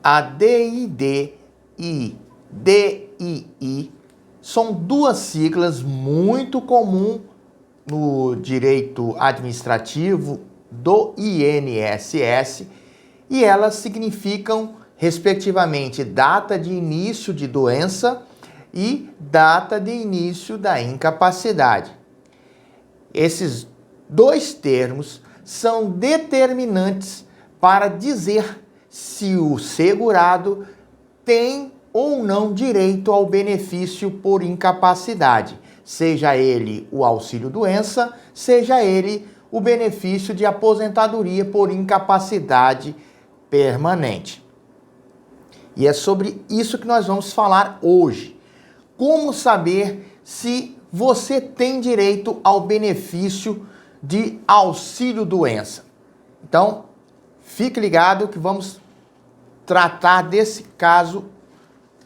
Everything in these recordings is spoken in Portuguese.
A DID e DII são duas siglas muito comuns no direito administrativo do INSS e elas significam, respectivamente, data de início de doença e data de início da incapacidade. Esses dois termos são determinantes para dizer se o segurado tem ou não direito ao benefício por incapacidade, seja ele o auxílio-doença, seja ele o benefício de aposentadoria por incapacidade permanente. E é sobre isso que nós vamos falar hoje. Como saber se você tem direito ao benefício de auxílio-doença? Então, fique ligado que vamos tratar desse caso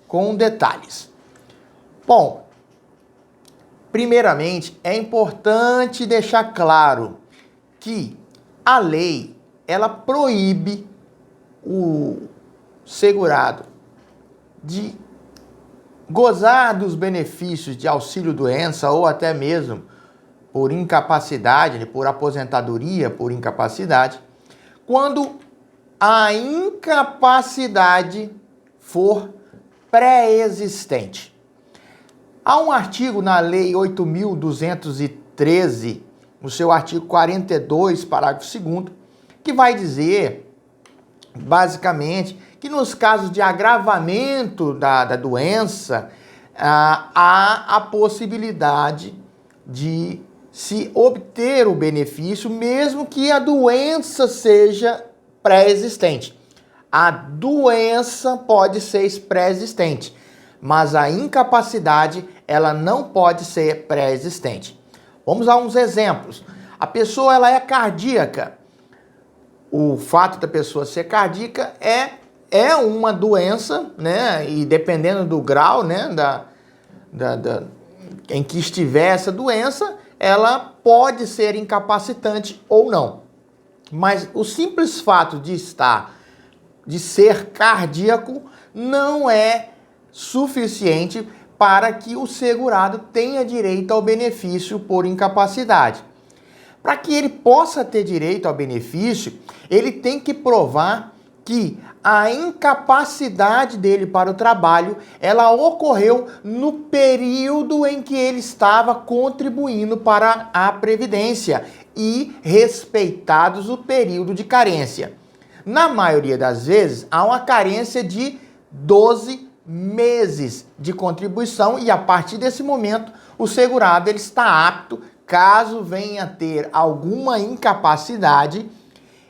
com detalhes. Bom, primeiramente, é importante deixar claro que a lei, ela proíbe o segurado de gozar dos benefícios de auxílio-doença ou até mesmo por incapacidade, por aposentadoria por incapacidade, quando a incapacidade for pré-existente. Há um artigo na Lei 8.213, no seu artigo 42, parágrafo 2º, que vai dizer, basicamente, que nos casos de agravamento da doença, há a possibilidade de se obter o benefício, mesmo que a doença seja pré-existente. A doença pode ser pré-existente, mas a incapacidade, ela não pode ser pré-existente. Vamos a uns exemplos. A pessoa, ela é cardíaca. O fato da pessoa ser cardíaca é uma doença, né? E dependendo do grau, né, em que estiver essa doença, ela pode ser incapacitante ou não. Mas o simples fato de ser cardíaco não é suficiente para que o segurado tenha direito ao benefício por incapacidade. Para que ele possa ter direito ao benefício, ele tem que provar que a incapacidade dele para o trabalho, ela ocorreu no período em que ele estava contribuindo para a Previdência e respeitados o período de carência. Na maioria das vezes, há uma carência de 12 meses de contribuição e a partir desse momento, o segurado ele está apto, caso venha a ter alguma incapacidade,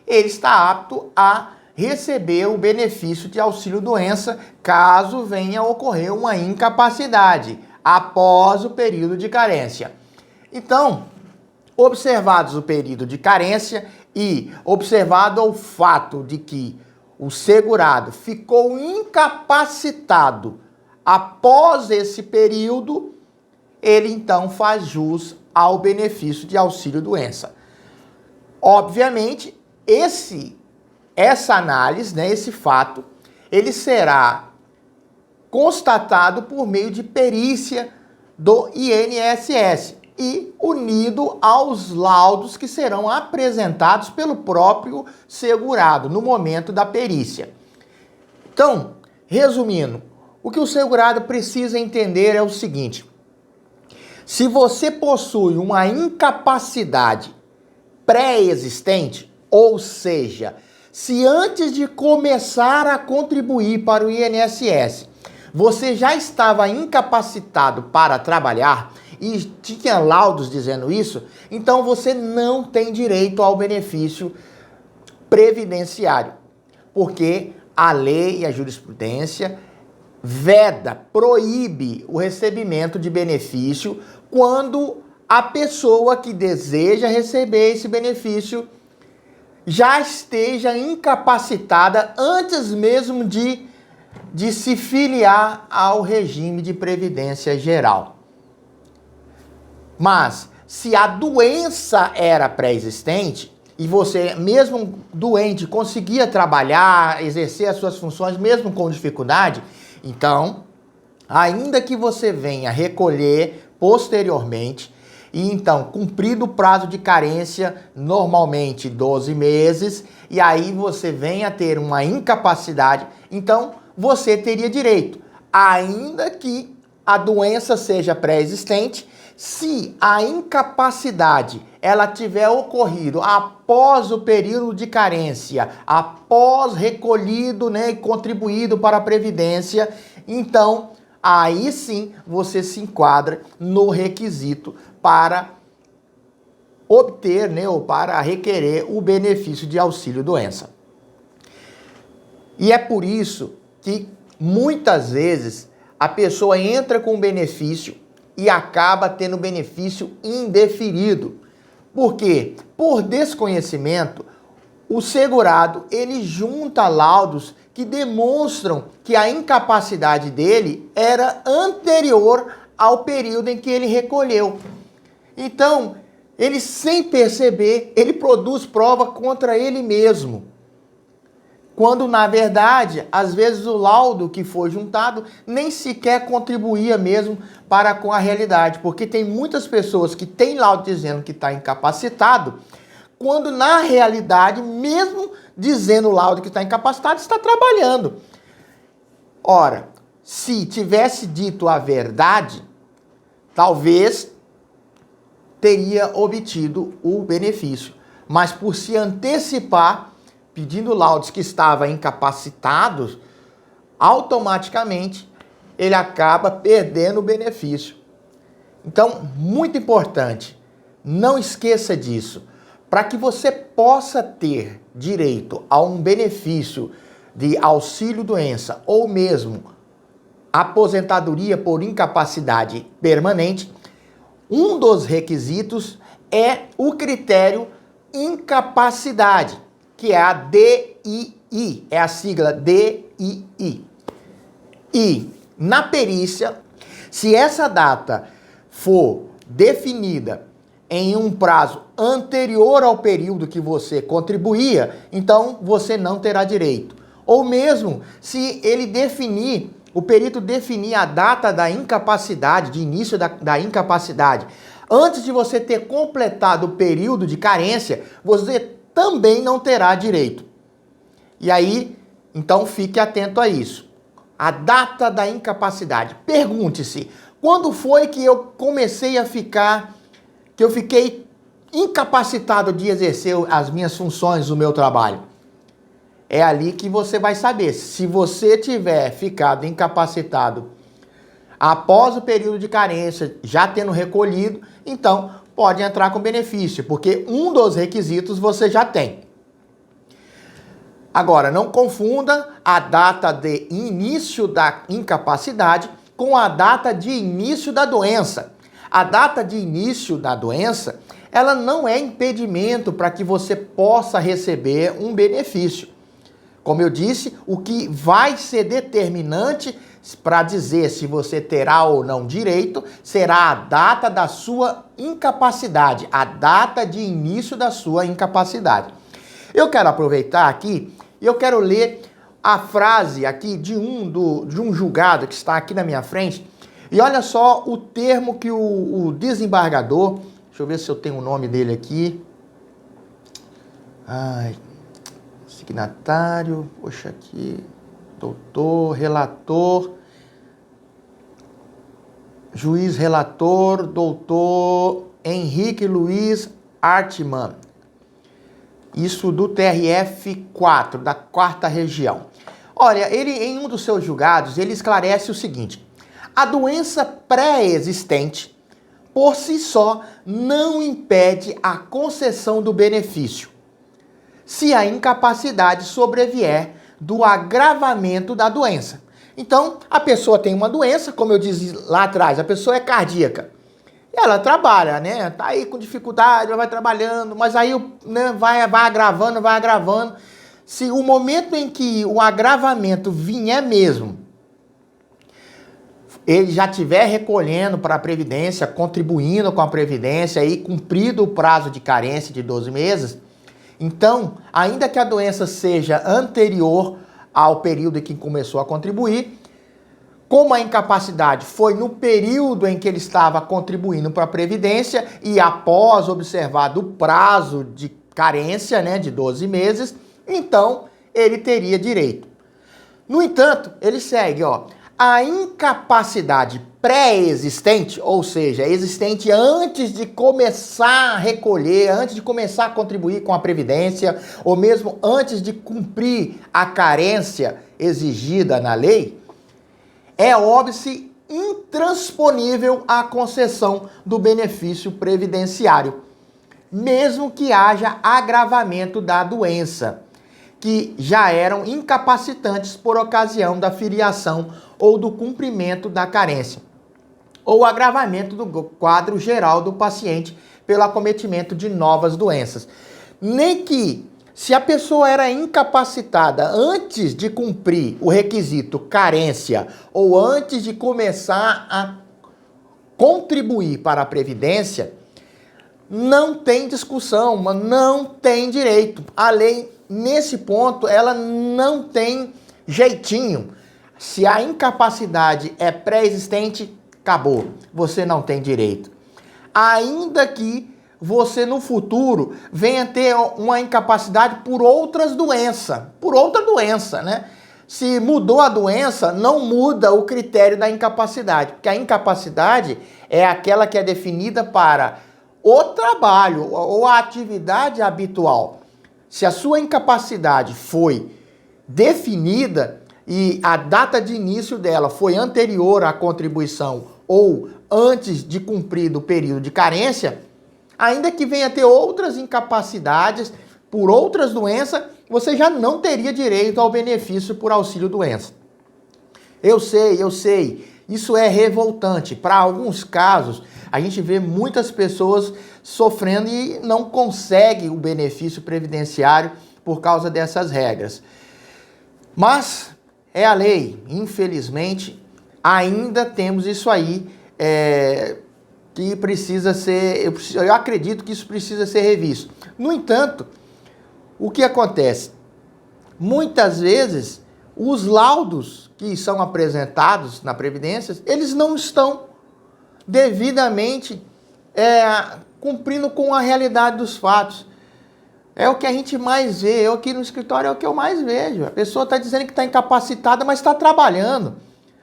ele está apto a receber o benefício de auxílio-doença, caso venha a ocorrer uma incapacidade após o período de carência. Então, observados o período de carência e observado o fato de que o segurado ficou incapacitado após esse período, ele então faz jus ao benefício de auxílio-doença. Obviamente, essa análise, né, esse fato, ele será constatado por meio de perícia do INSS e unido aos laudos que serão apresentados pelo próprio segurado no momento da perícia. Então, resumindo, o que o segurado precisa entender é o seguinte: se você possui uma incapacidade pré-existente, ou seja, se antes de começar a contribuir para o INSS, você já estava incapacitado para trabalhar e tinha laudos dizendo isso, então você não tem direito ao benefício previdenciário, porque a lei e a jurisprudência proíbe o recebimento de benefício quando a pessoa que deseja receber esse benefício já esteja incapacitada antes mesmo de se filiar ao regime de previdência geral. Mas, se a doença era pré-existente, e você, mesmo doente, conseguia trabalhar, exercer as suas funções, mesmo com dificuldade, então, ainda que você venha recolher posteriormente, e então, cumprido o prazo de carência, normalmente 12 meses, e aí você venha a ter uma incapacidade, então você teria direito, ainda que a doença seja pré-existente, se a incapacidade ela tiver ocorrido após o período de carência, após recolhido, né, e contribuído para a Previdência, então aí sim você se enquadra no requisito para obter, né, ou para requerer o benefício de auxílio-doença. E é por isso que muitas vezes a pessoa entra com benefício e acaba tendo benefício indeferido. Por quê? Por desconhecimento, o segurado ele junta laudos que demonstram que a incapacidade dele era anterior ao período em que ele recolheu. Então, ele sem perceber, ele produz prova contra ele mesmo. Quando, na verdade, às vezes o laudo que foi juntado nem sequer contribuía mesmo para com a realidade. Porque tem muitas pessoas que têm laudo dizendo que está incapacitado, quando na realidade, mesmo dizendo o laudo que está incapacitado, está trabalhando. Ora, se tivesse dito a verdade, talvez teria obtido o benefício. Mas por se antecipar, pedindo laudos que estava incapacitado, automaticamente ele acaba perdendo o benefício. Então, muito importante, não esqueça disso. Para que você possa ter direito a um benefício de auxílio-doença ou mesmo aposentadoria por incapacidade permanente, um dos requisitos é o critério incapacidade, que é a DII, é a sigla DII. E na perícia, se essa data for definida em um prazo anterior ao período que você contribuía, então você não terá direito. Ou mesmo se ele definir, o perito definir a data da incapacidade, de início da incapacidade, antes de você ter completado o período de carência, você também não terá direito. E aí, então fique atento a isso. A data da incapacidade. Pergunte-se, quando foi que eu comecei a ficar, que eu fiquei incapacitado de exercer as minhas funções, o meu trabalho? É ali que você vai saber. Se você tiver ficado incapacitado após o período de carência, já tendo recolhido, então pode entrar com benefício, porque um dos requisitos você já tem. Agora, não confunda a data de início da incapacidade com a data de início da doença. A data de início da doença, ela não é impedimento para que você possa receber um benefício. Como eu disse, o que vai ser determinante para dizer se você terá ou não direito será a data da sua incapacidade, a data de início da sua incapacidade. Eu quero aproveitar aqui e eu quero ler a frase aqui de um julgado que está aqui na minha frente. E olha só o termo que o desembargador, deixa eu ver se eu tenho o nome dele aqui. Signatário, poxa aqui, doutor, relator, juiz relator, doutor Henrique Luiz Artman. Isso do TRF4, da 4ª Região. Olha, ele em um dos seus julgados, ele esclarece o seguinte: a doença pré-existente, por si só, não impede a concessão do benefício, se a incapacidade sobrevier do agravamento da doença. Então, a pessoa tem uma doença, como eu disse lá atrás, a pessoa é cardíaca. Ela trabalha, né? Tá aí com dificuldade, ela vai trabalhando, mas aí, né, vai agravando. Se o momento em que o agravamento vier mesmo, ele já estiver recolhendo para a Previdência, contribuindo com a Previdência e cumprido o prazo de carência de 12 meses, Então, ainda que a doença seja anterior ao período em que começou a contribuir, como a incapacidade foi no período em que ele estava contribuindo para a Previdência e após observado o prazo de carência, né, de 12 meses, então ele teria direito. No entanto, ele segue, ó, a incapacidade pré-existente, ou seja, existente antes de começar a recolher, antes de começar a contribuir com a Previdência, ou mesmo antes de cumprir a carência exigida na lei, é óbice intransponível à concessão do benefício previdenciário, mesmo que haja agravamento da doença, que já eram incapacitantes por ocasião da filiação ou do cumprimento da carência, ou agravamento do quadro geral do paciente pelo acometimento de novas doenças. Nem que, se a pessoa era incapacitada antes de cumprir o requisito carência ou antes de começar a contribuir para a Previdência, não tem discussão, não tem direito. A lei, nesse ponto, ela não tem jeitinho. Se a incapacidade é pré-existente, acabou. Você não tem direito. Ainda que você no futuro venha ter uma incapacidade por outra doença, né? Se mudou a doença, não muda o critério da incapacidade, porque a incapacidade é aquela que é definida para o trabalho ou a atividade habitual. Se a sua incapacidade foi definida e a data de início dela foi anterior à contribuição ou antes de cumprir o período de carência, ainda que venha ter outras incapacidades por outras doenças, você já não teria direito ao benefício por auxílio-doença. Eu sei, isso é revoltante. Para alguns casos, a gente vê muitas pessoas sofrendo e não conseguem o benefício previdenciário por causa dessas regras. Mas é a lei, infelizmente, ainda temos isso aí que precisa ser, eu acredito que isso precisa ser revisto. No entanto, o que acontece? Muitas vezes, os laudos que são apresentados na Previdência, eles não estão devidamente cumprindo com a realidade dos fatos. É o que a gente mais vê, eu aqui no escritório é o que eu mais vejo. A pessoa está dizendo que está incapacitada, mas está trabalhando.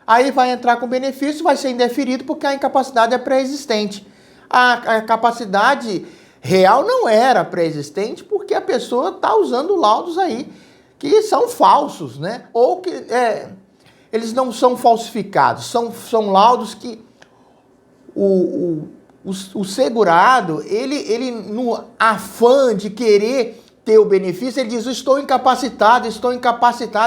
Aí vai entrar com benefício, vai ser indeferido porque a incapacidade é pré-existente. A capacidade real não era pré-existente porque a pessoa está usando laudos aí que são falsos, né? Ou que eles não são falsificados, são laudos que o segurado, ele no afã de querer ter o benefício, ele diz, estou incapacitado,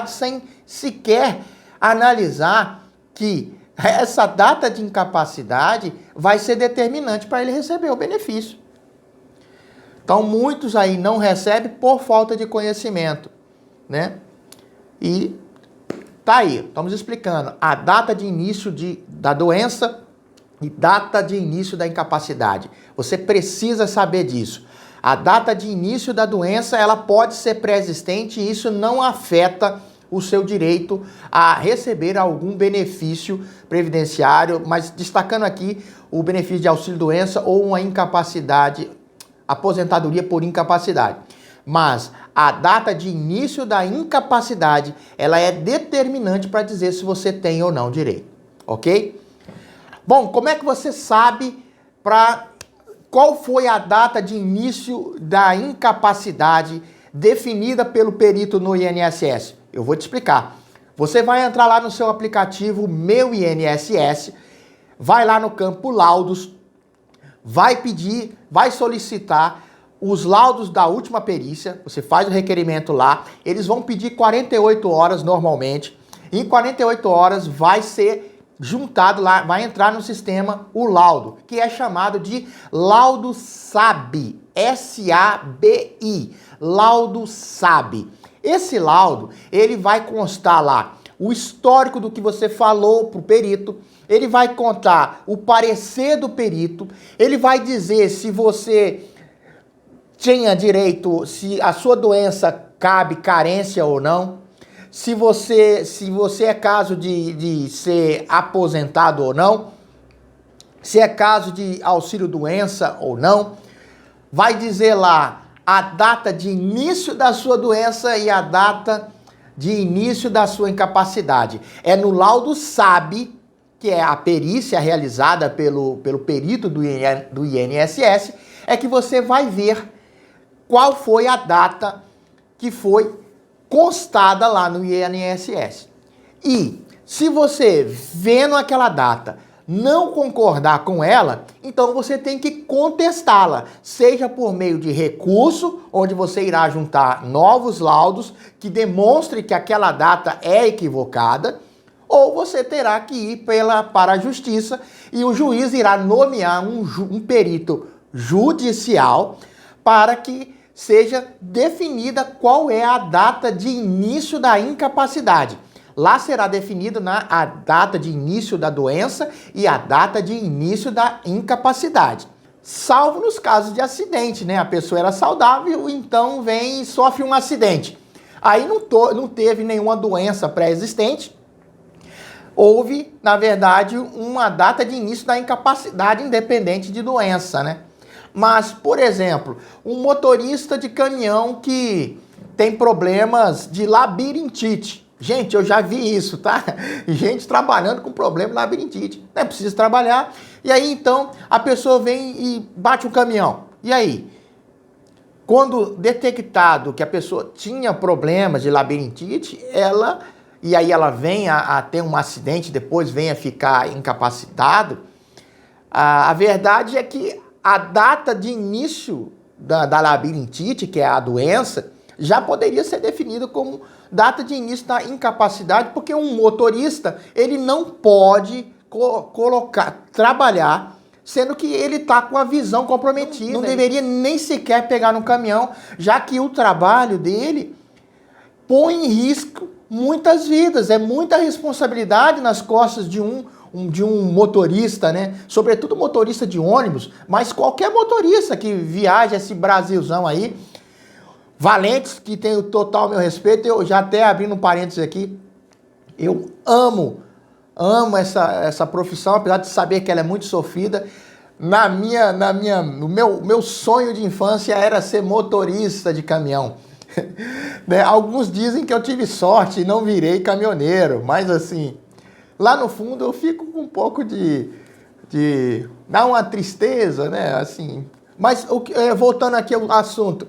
sem sequer analisar que essa data de incapacidade vai ser determinante para ele receber o benefício. Então, muitos aí não recebem por falta de conhecimento, né? E tá aí, estamos explicando a data de início da doença e data de início da incapacidade. Você precisa saber disso. A data de início da doença, ela pode ser pré-existente e isso não afeta o seu direito a receber algum benefício previdenciário, mas destacando aqui o benefício de auxílio-doença ou uma incapacidade, aposentadoria por incapacidade. Mas a data de início da incapacidade, ela é determinante para dizer se você tem ou não direito, ok? Bom, como é que você sabe qual foi a data de início da incapacidade definida pelo perito no INSS? Eu vou te explicar. Você vai entrar lá no seu aplicativo Meu INSS, vai lá no campo laudos, vai solicitar os laudos da última perícia, você faz o requerimento lá, eles vão pedir 48 horas normalmente, em 48 horas vai ser juntado lá, vai entrar no sistema o laudo, que é chamado de laudo SABI, S-A-B-I, laudo SABI. Esse laudo, ele vai constar lá o histórico do que você falou para o perito, ele vai contar o parecer do perito, ele vai dizer se você tinha direito, se a sua doença cabe carência ou não, se você é caso de ser aposentado ou não, se é caso de auxílio-doença ou não, vai dizer lá a data de início da sua doença e a data de início da sua incapacidade. É no laudo SAB, que é a perícia realizada pelo perito do INSS, é que você vai ver qual foi a data que foi constada lá no INSS. E se você, vendo aquela data, não concordar com ela, então você tem que contestá-la, seja por meio de recurso, onde você irá juntar novos laudos que demonstrem que aquela data é equivocada, ou você terá que ir para a justiça e o juiz irá nomear um perito judicial para que seja definida qual é a data de início da incapacidade. Lá será definida a data de início da doença e a data de início da incapacidade. Salvo nos casos de acidente, né? A pessoa era saudável, então vem e sofre um acidente. Aí não teve nenhuma doença pré-existente. Houve, na verdade, uma data de início da incapacidade independente de doença, né? Mas, por exemplo, um motorista de caminhão que tem problemas de labirintite. Gente, eu já vi isso, tá? Gente trabalhando com problema de labirintite. É preciso trabalhar. E aí, então, a pessoa vem e bate o caminhão. E aí? Quando detectado que a pessoa tinha problemas de labirintite, e aí ela vem a ter um acidente, depois vem a ficar incapacitado, a verdade é que a data de início da labirintite, que é a doença, já poderia ser definida como data de início da incapacidade, porque um motorista, ele não pode trabalhar, sendo que ele está com a visão comprometida. Não deveria nem sequer pegar no caminhão, já que o trabalho dele põe em risco muitas vidas, é muita responsabilidade nas costas de um motorista, né? Sobretudo motorista de ônibus, mas qualquer motorista que viaja esse Brasilzão aí, valentes, que tem o total meu respeito. Eu já até abrindo um parênteses aqui, eu amo essa profissão, apesar de saber que ela é muito sofrida. O meu sonho de infância era ser motorista de caminhão. Né? Alguns dizem que eu tive sorte e não virei caminhoneiro, mas assim, lá no fundo eu fico com um pouco de dá uma tristeza, né? Assim, mas voltando aqui ao assunto,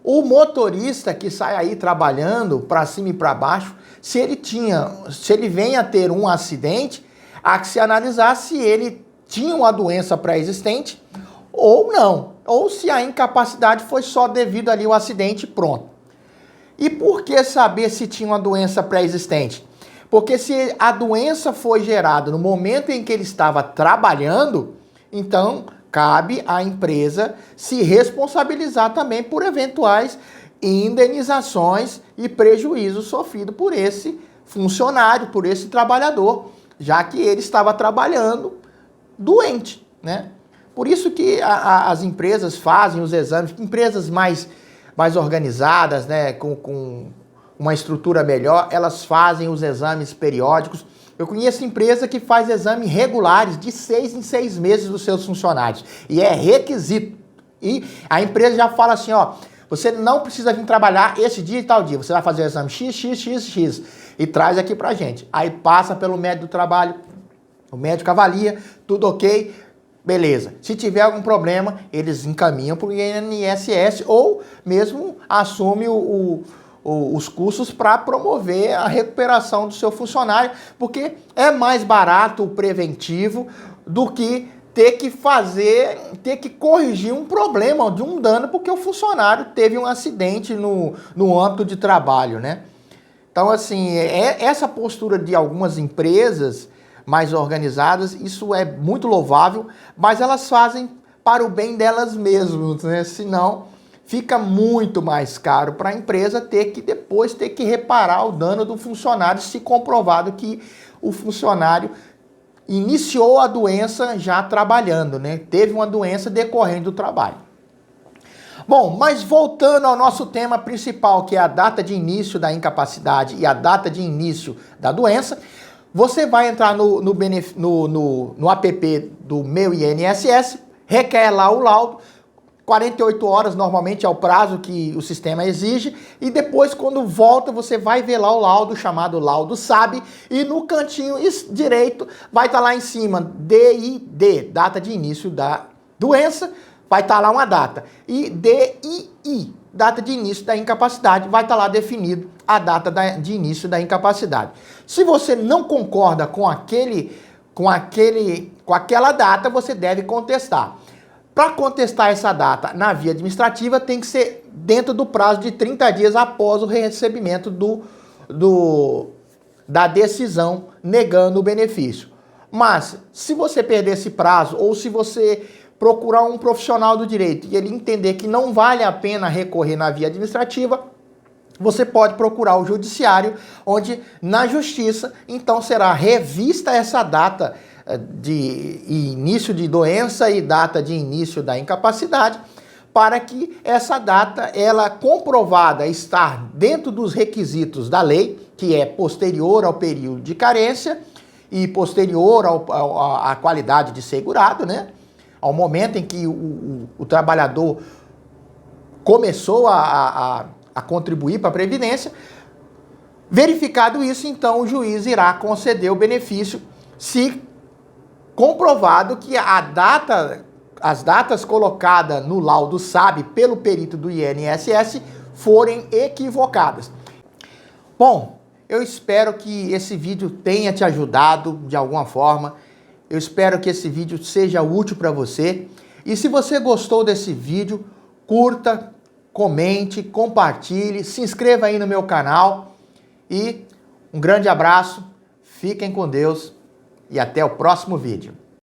o motorista que sai aí trabalhando para cima e para baixo, se ele vem a ter um acidente, há que se analisar se ele tinha uma doença pré-existente ou não, ou se a incapacidade foi só devido ali ao acidente, pronto. E por que saber se tinha uma doença pré-existente? Porque se a doença foi gerada no momento em que ele estava trabalhando, então cabe à empresa se responsabilizar também por eventuais indenizações e prejuízos sofridos por esse funcionário, por esse trabalhador, já que ele estava trabalhando doente, né? Por isso que as empresas fazem os exames, empresas mais organizadas, né, com uma estrutura melhor, elas fazem os exames periódicos. Eu conheço empresa que faz exames regulares de 6 em 6 meses dos seus funcionários. E é requisito. E a empresa já fala assim, ó, você não precisa vir trabalhar esse dia e tal dia. Você vai fazer o exame X e traz aqui pra gente. Aí passa pelo médico do trabalho, o médico avalia, tudo ok, beleza. Se tiver algum problema, eles encaminham para o INSS ou mesmo assume os custos para promover a recuperação do seu funcionário, porque é mais barato o preventivo do que ter que corrigir um problema, de um dano, porque o funcionário teve um acidente no âmbito de trabalho, né? Então, assim, essa postura de algumas empresas mais organizadas, isso é muito louvável, mas elas fazem para o bem delas mesmas, né? Senão fica muito mais caro para a empresa depois ter que reparar o dano do funcionário, se comprovado que o funcionário iniciou a doença já trabalhando, né? Teve uma doença decorrente do trabalho. Bom, mas voltando ao nosso tema principal, que é a data de início da incapacidade e a data de início da doença, você vai entrar no app do Meu INSS, requer lá o laudo, 48 horas normalmente é o prazo que o sistema exige, e depois quando volta você vai ver lá o laudo chamado laudo SAB, e no cantinho direito vai estar lá em cima DID, data de início da doença, vai estar lá uma data, e DII, data de início da incapacidade, vai estar lá definido a data de início da incapacidade. Se você não concorda com aquela data, você deve contestar. Para contestar essa data na via administrativa, tem que ser dentro do prazo de 30 dias após o recebimento da decisão negando o benefício. Mas, se você perder esse prazo, ou se você procurar um profissional do direito e ele entender que não vale a pena recorrer na via administrativa, você pode procurar o judiciário, onde na justiça, então, será revista essa data de início de doença e data de início da incapacidade, para que essa data, ela comprovada estar dentro dos requisitos da lei, que é posterior ao período de carência e posterior à qualidade de segurado, né? Ao momento em que o trabalhador começou a contribuir para a Previdência. Verificado isso, então o juiz irá conceder o benefício se comprovado que as datas colocadas no laudo SAB pelo perito do INSS forem equivocadas. Bom, eu espero que esse vídeo tenha te ajudado de alguma forma. Eu espero que esse vídeo seja útil para você. E se você gostou desse vídeo, curta, comente, compartilhe, se inscreva aí no meu canal. E um grande abraço, fiquem com Deus e até o próximo vídeo.